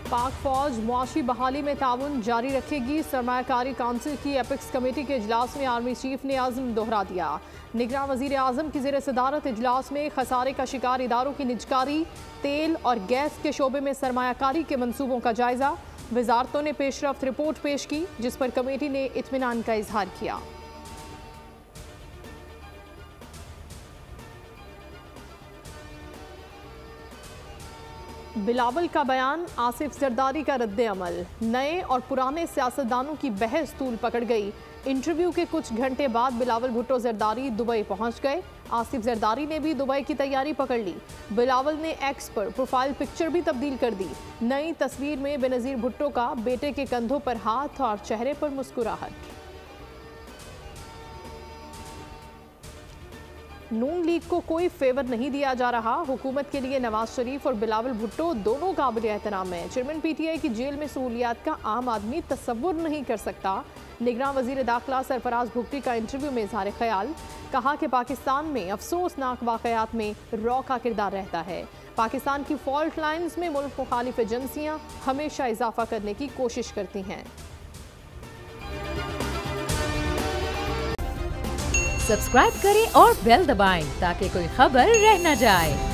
पाक फौज मुआशी बहाली में ताउन जारी रखेगी। सरमायाकारी काउंसिल की एपिक्स कमेटी के इजलास में आर्मी चीफ ने आज़म दोहरा दिया। निगरान वजीर आज़म की ज़ेर सदारत इजलास में खसारे का शिकार इदारों की निजकारी, तेल और गैस के शोबे में सरमायाकारी के मंसूबों का जायजा। वजारतों ने पेशरफ्त रिपोर्ट पेश की, जिस पर कमेटी ने इत्मीनान का इजहार किया। बिलावल का बयान, आसिफ जरदारी का रद्द अमल। नए और पुराने सियासतदानों की बहस तूल पकड़ गई। इंटरव्यू के कुछ घंटे बाद बिलावल भुट्टो जरदारी दुबई पहुंच गए। आसिफ जरदारी ने भी दुबई की तैयारी पकड़ ली। बिलावल ने एक्स पर प्रोफाइल पिक्चर भी तब्दील कर दी। नई तस्वीर में बेनजीर भुट्टो का बेटे के कंधों पर हाथ और चेहरे पर मुस्कुराहट। नून लीग को कोई फेवर नहीं दिया जा रहा। हुकूमत के लिए नवाज शरीफ और बिलावल भुट्टो दोनों काबिल एहतराम हैं। चेयरमैन पीटीआई की जेल में सहूलियात का आम आदमी तस्वुर नहीं कर सकता। निगरान वजीर दाखिला सरफराज भुगटी का इंटरव्यू में इजहार ख्याल, कहा कि पाकिस्तान में अफसोसनाक वाकयात में रॉ का किरदार रहता है। पाकिस्तान की फॉल्ट लाइन्स में मुल्क मुखालिफ एजेंसियां हमेशा इजाफा करने की कोशिश करती हैं। सब्सक्राइब करें और बेल दबाएं ताकि कोई खबर रह न जाए।